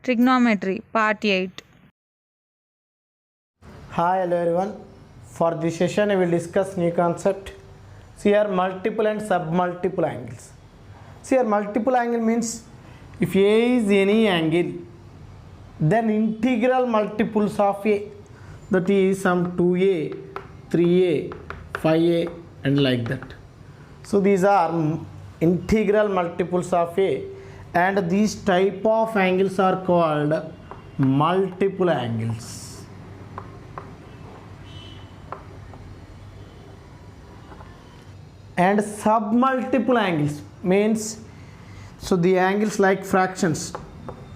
Trigonometry, Part 8. Hi, hello everyone. For this session, I will discuss new concept. See here, multiple and submultiple angles. See here, multiple angle means if A is any angle, then integral multiples of A, that is some 2A, 3A, 5A and like that. So these are integral multiples of A, and these type of angles are called multiple angles. And submultiple angles means, so the angles like fractions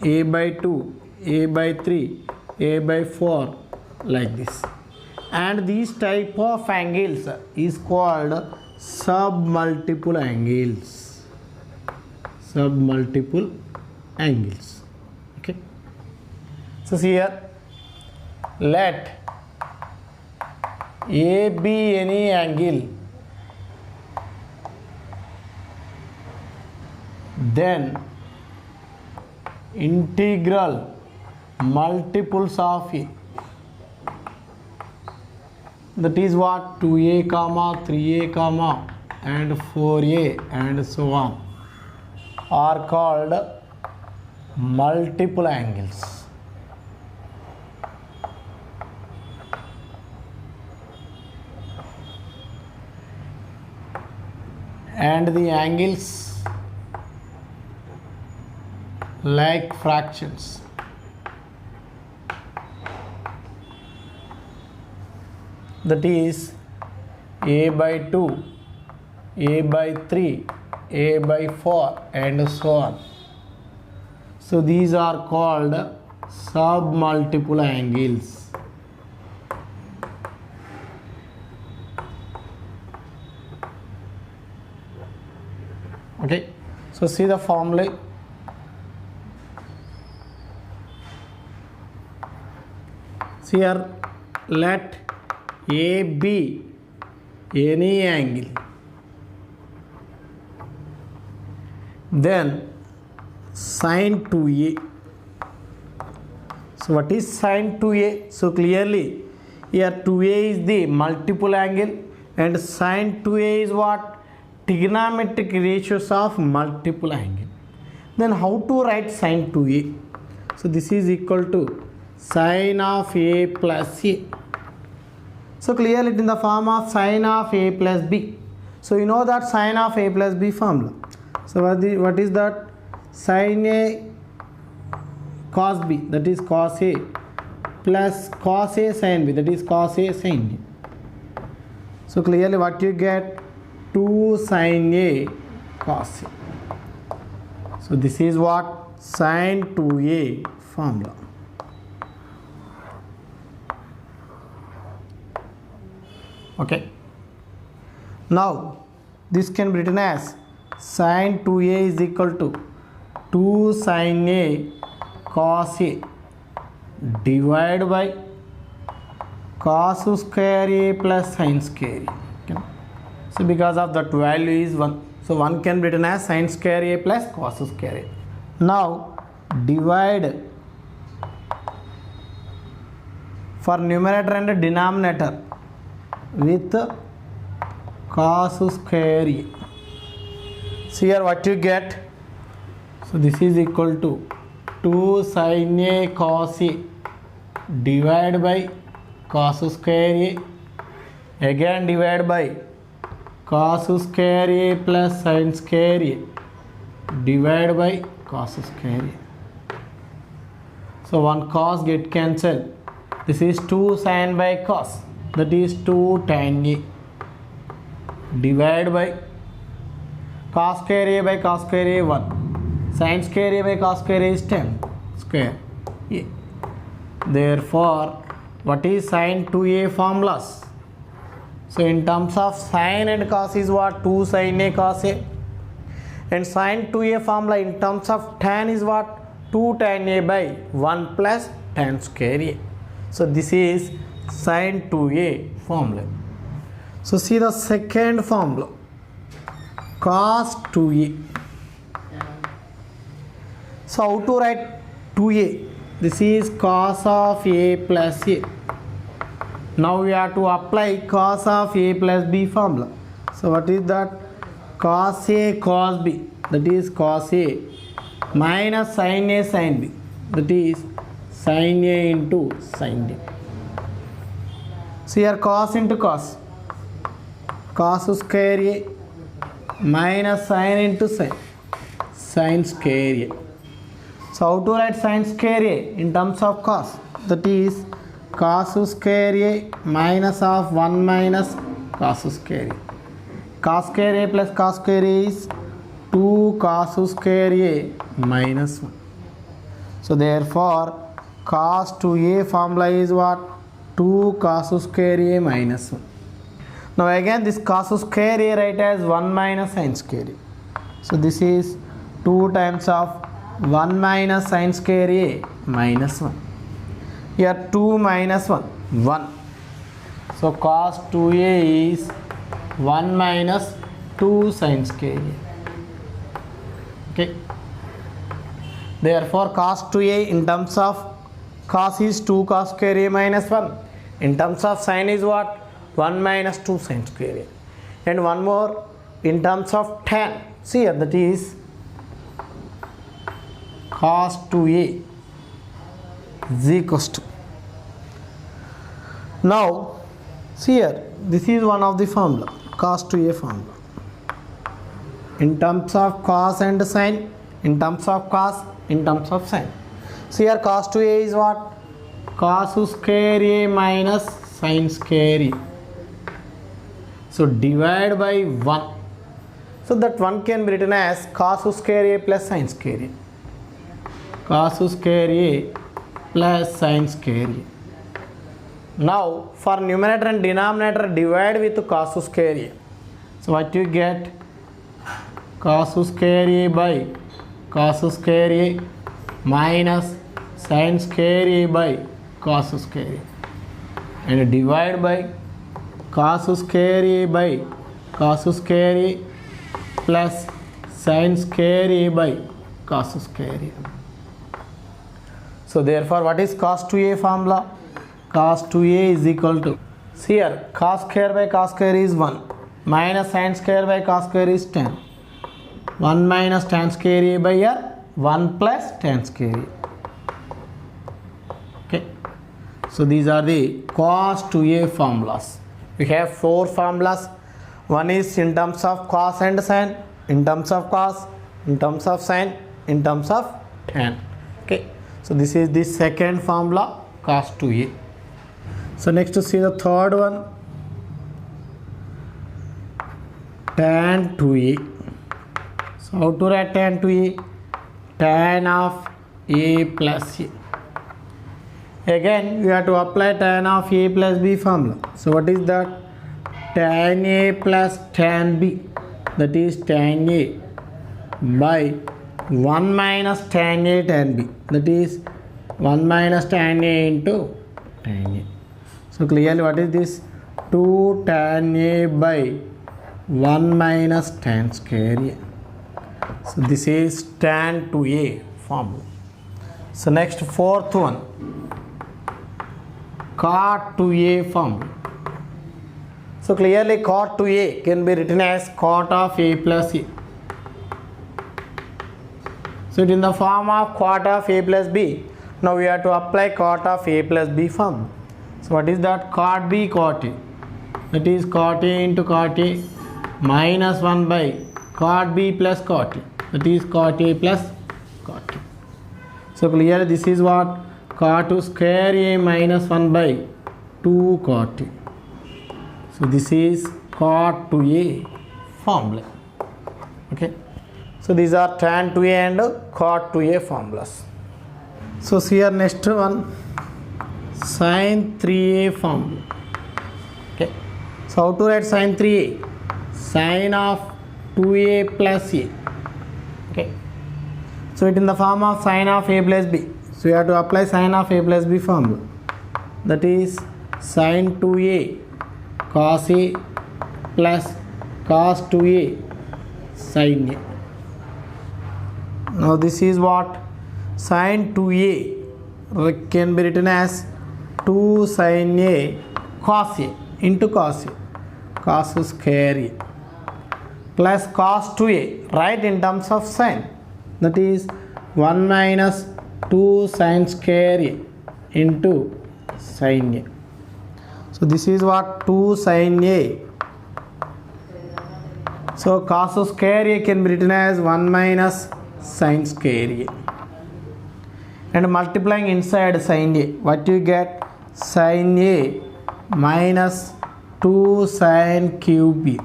a by 2, a by 3, a by 4 like this, and these type of angles is called submultiple angles. Submultiple angles. Okay, so see here, let A be any angle, then integral multiples of A, that is what, 2A comma 3A comma and 4A and so on, are called multiple angles. And the angles like fractions, that is a by 2, a by 3, a by 4 and so on. So these are called submultiple angles. Okay, so see the formula. See here, let A be any angle, then sine 2A. So what is sine 2A? So clearly here 2A is the multiple angle and sine 2A is what? Trigonometric ratios of multiple angle. Then how to write sine 2A? So this is equal to sine of A plus A. So clearly it in the form of sine of A plus B. So you know that sine of A plus B formula. So what is that? Sin A cos B, that is cos A, plus cos A sin B, that is cos A sin B. So clearly what you get? 2 sin A cos A. So this is what? Sin 2A formula. Okay. Now this can be written as sin 2A is equal to 2 sin A cos A divided by cos square A plus sin square A. Okay. So because of that value is 1, so 1 can be written as sin square A plus cos square A. Now divide for numerator and denominator with cos square A. So here what you get? So this is equal to 2 sin A cos A divided by cos square A, again divided by cos square A plus sin square A divided by cos square A. So one cos get cancelled. This is 2 sin by cos, that is 2 tan A divided by cos square A by cos square A 1, sin square A by cos square A is 10 square A. Therefore what is sin 2A formulas? So in terms of sin and cos is what? 2 sin A cos A, and sin 2A formula in terms of tan is what? 2 tan A by 1 plus tan square A. So this is sin 2A formula. So see the second formula, cos 2A. So how to write 2a. This is cos of a plus a. Now we have to apply cos of a plus b formula. So what is that? Cos a cos b, that is cos a, minus sin a sin b, that is sin a into sin b. So here cos into cos, cos square a minus sin into sin, sin square a. So how to write sin square a in terms of cos? That is cos square a minus of 1 minus cos square a. Cos square a plus cos square a is 2 cos square a minus 1. So therefore cos 2a formula is what? 2 cos square a minus 1. Now again this cos square a write as 1 minus sin square a. So this is 2 times of 1 minus sin square a minus 1. Here 2 minus 1, 1. So cos 2a is 1 minus 2 sin square a. Okay. Therefore cos 2a in terms of cos is 2 cos square a minus 1. In terms of sin is what? 1 minus 2 sin square a. And one more in terms of tan. See here, that is cos 2a is equals to. Now see here, this is one of the formula, cos 2a formula. In terms of cos and sin, in terms of cos, in terms of sin. See here cos 2a is what? Cos square a minus sin square a. So divide by 1. So that 1 can be written as cos square a plus sin square a. Cos square a plus sin square a. Now for numerator and denominator divide with cos square a. So what you get? Cos square a by cos square a minus sin square a by cos square a. And divide by cos square a by cos square a plus sin square a by cos square a. So therefore what is cos 2a formula? Cos 2a is equal to, see here cos square by cos square is 1 minus sin square by cos square is 10. 1 minus tan square a by here 1 plus tan square a. Okay. So these are the cos 2a formulas. We have 4 formulas. One is in terms of cos and sin, in terms of cos, in terms of sin, in terms of tan. Okay. So this is the second formula, cos 2a. So next to see the third one, tan 2a. So how to write tan 2a? Tan of a plus a. Again we have to apply tan of a plus b formula. So what is that? Tan a plus tan b, that is tan a by 1 minus tan a tan b, that is 1 minus tan a into tan a. So clearly what is this? 2 tan a by 1 minus tan square a. So this is tan 2a formula. So next fourth one, cot 2a formula. So clearly cot 2a can be written as cot of a plus a. So it is in the form of cot of a plus b. Now we have to apply cot of a plus b formula. So what is that? Cot b cot a, that is cot a into cot a minus 1 by cot b plus cot a, that is cot a plus cot a. So clearly this is what? Cot square a minus 1 by 2 cot a. So this is cot 2a formula. Okay. So these are tan 2a and cot 2a formulas. So see here next one, sin 3a formula. Okay. So how to write sin 3a? Sin of 2a plus a. Okay. So it in the form of sin of a plus b. So you have to apply sin of a plus b formula. That is sin 2a cos a plus cos 2a sin a. Now this is what? Sin 2a can be written as 2 sin a cos a into cos a, cos square a, plus cos 2a, right, in terms of sin, that is 1 minus 2 sin square a into sin a. So this is what 2 sin a. So cos square a can be written as 1 minus sin square a, and multiplying inside sin a, what you get? Sin a minus 2 sin cube a.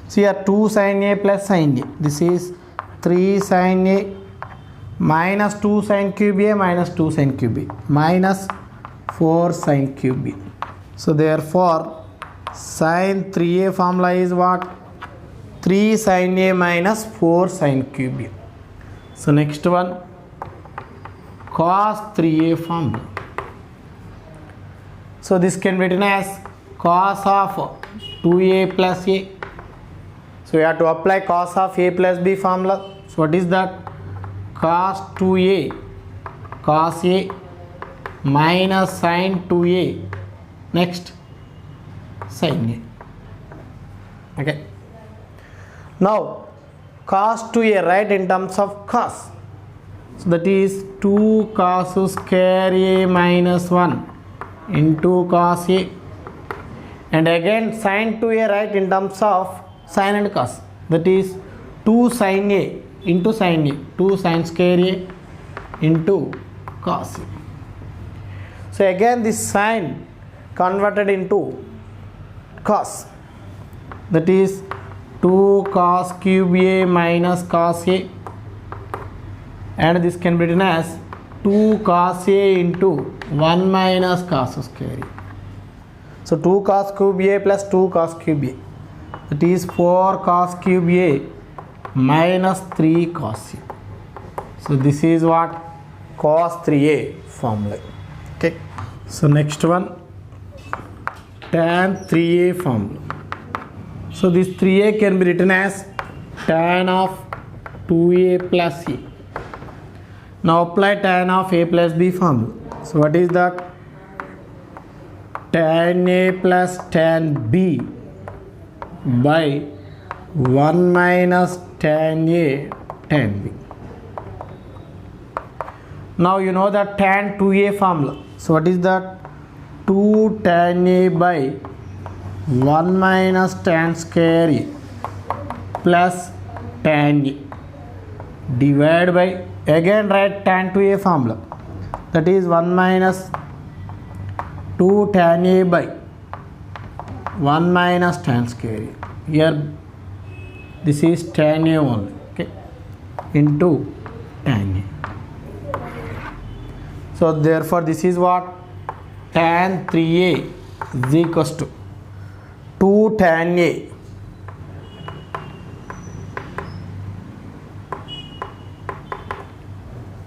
So here 2 sin a plus sin a, this is 3 sin a minus 2 sin cube a minus 2 sin cube a minus 4 sin cube a. So therefore sin 3a formula is what? 3 sin a minus 4 sin cube a. So next one, cos 3a formula. So this can be written as cos of 2a plus a. So we have to apply cos of a plus b formula. So what is that? Cos 2a cos a minus sin 2a, next sin a. Okay. Now cos 2a, right, in terms of cos. So that is 2 cos square a minus 1 into cos a, and again sin 2a, right, in terms of sin and cos, that is 2 sin a into sin a, 2 sin square a into cos a. So again this sin converted into cos, that is 2 cos cube a minus cos a, and this can be written as 2 cos a into 1 minus cos square a. So 2 cos cube a plus 2 cos cube a, that is 4 cos cube a minus 3 cos a. So this is what? Cos 3a formula. Okay. So next one, tan 3a formula. So this 3a can be written as tan of 2a plus a. Now apply tan of a plus b formula. So what is that? Tan a plus tan b by 1 minus tan a tan b. Now you know that tan 2a formula. So what is that? 2 tan a by 1 minus tan square a plus tan a divided by, again write tan 2a formula, that is 1 minus 2 tan a by 1 minus tan square a. Here this is tan a only, okay, into tan a. So therefore this is what? Tan 3a is equals to 2 tan a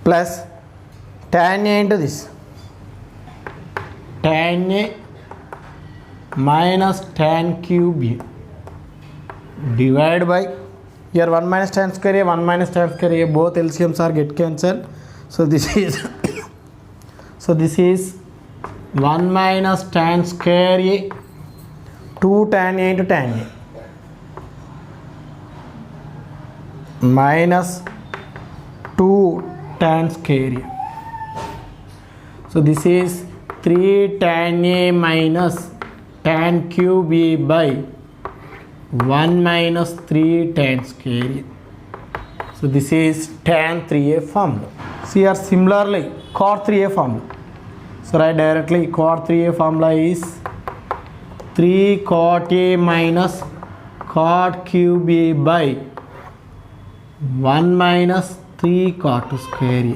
plus tan a into this, tan a minus tan cube a divided by, here 1 minus tan square a, 1 minus tan square a, both LCMs are get cancelled. So this is so this is 1 minus tan square a, 2 tan a into tan a minus 2 tan square a. So this is 3 tan a minus tan cube a by 1 minus 3 tan square a. So this is tan 3a formula. See here similarly cot 3a formula. So write directly cot 3a formula is 3 cot a minus cot cube a by 1 minus 3 cot square a.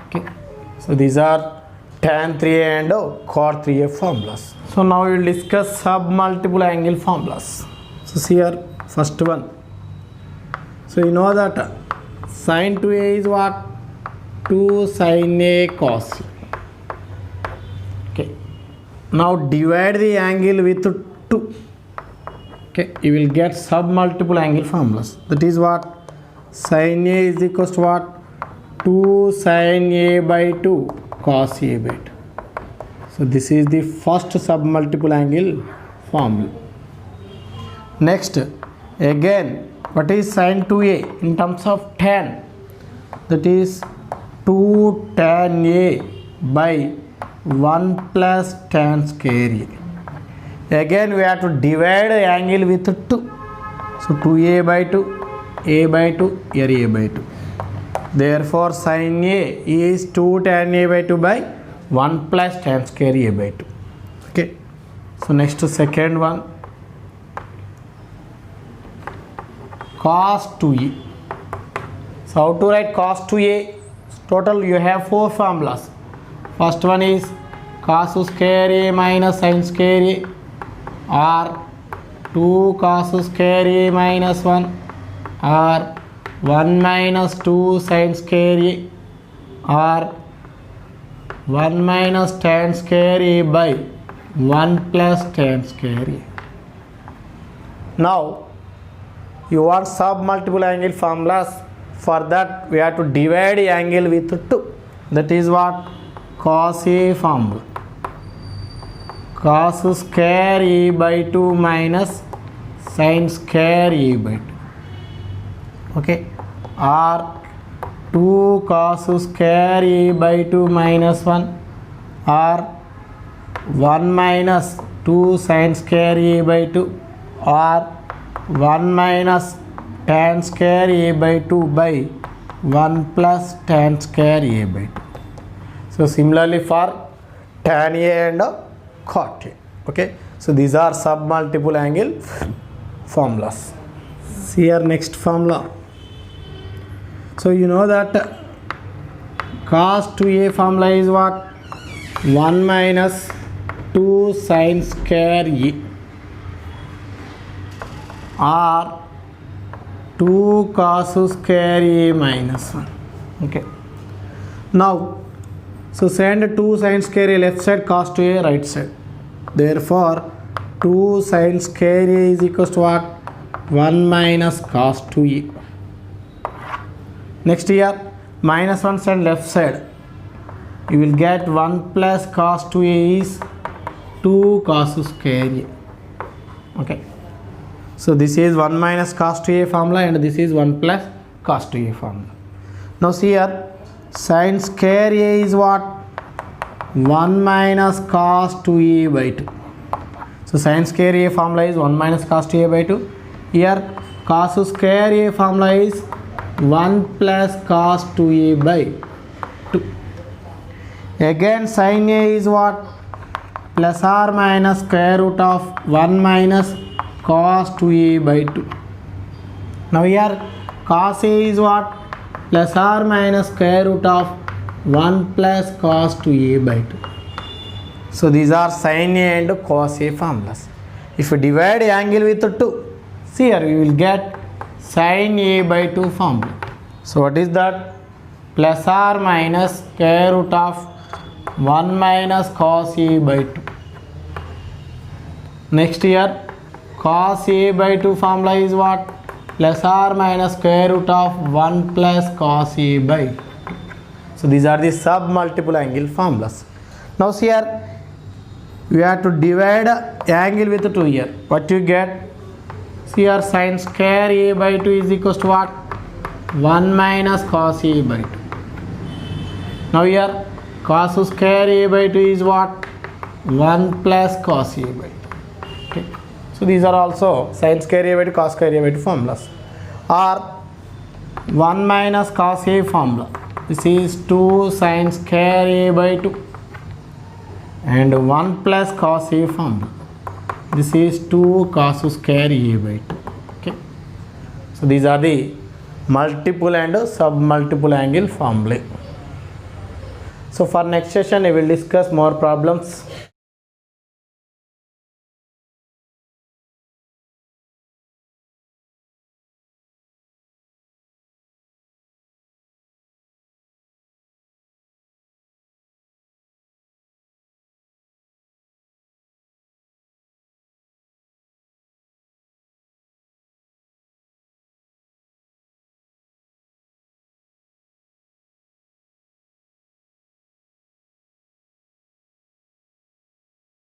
Okay. So these are tan 3a and cot 3a formulas. So now we will discuss submultiple angle formulas. So see here first one. So you know that sin 2a is what? 2 sin a cos a. Okay. Now divide the angle with 2. Okay, you will get submultiple angle formulas. That is what? Sin a is equals to what? 2 sin a by 2 cos a by 2. So this is the first submultiple angle formula. Next, again, what is sin 2a in terms of tan? That is 2 tan a by 1 plus tan square a. Again, we have to divide the angle with 2. So 2a by 2, a by 2, here a by 2. Therefore, sin a is 2 tan a by 2 by 1 plus tan square a by 2. Okay. So next second one, cos 2a. So how to write cos 2a? Total you have 4 formulas. First one is cos square a minus sin square a, or 2 cos square a minus 1, or 1 minus 2 sin square a, or 1 minus tan square a by 1 plus tan square a. Now you want submultiple angle formulas. For that we have to divide the angle with 2. That is what? Cos a formula. Cos square a by 2 minus sin square a by 2. Okay. Or 2 cos square a by 2 minus 1, or 1 minus 2 sin square a by 2, or 1 minus tan square a by 2 by 1 plus tan square a by 2. So similarly for tan a and cot a. Okay. So these are submultiple angle formulas. See here next formula. So you know that cos 2a formula is what? 1 minus 2 sin square a, or 2 cos square a minus 1. Okay. Now, so send 2 sin square a left side, cos 2a right side. Therefore, 2 sin square a is equals to what? 1 minus cos 2a. Next here, minus 1 side left side. You will get 1 plus cos 2a is 2 cos square a. Okay. So this is 1 minus cos 2a formula, and this is 1 plus cos 2a formula. Now see here, sin square a is what? 1 minus cos 2a by 2. So sin square a formula is 1 minus cos 2a by 2. Here cos square a formula is 1 plus cos 2a by 2. Again sin a is what? Plus or minus square root of 1 minus cos 2a by 2. Now here cos a is what? Plus or minus square root of 1 plus cos 2a by 2. So these are sin a and cos a formulas. If you divide angle with 2, see here we will get sin a by 2 formula. So what is that? Plus or minus square root of 1 minus cos a by 2. Next here, cos a by 2 formula is what? Plus or minus square root of 1 plus cos a by 2. So these are the submultiple angle formulas. Now see here, we have to divide angle with 2 here. What you get? See here, sin square a by 2 is equals to what? 1 minus cos a by 2. Now here, cos square a by 2 is what? 1 plus cos a by 2. Okay. So these are also sin square a by 2, cos square a by 2 formulas. Or 1 minus cos a formula. This is 2 sin square a by 2. And 1 plus cos a formula. This is 2 cos square a by 2. Okay. So these are the multiple and submultiple angle formulae. So for next session we will discuss more problems.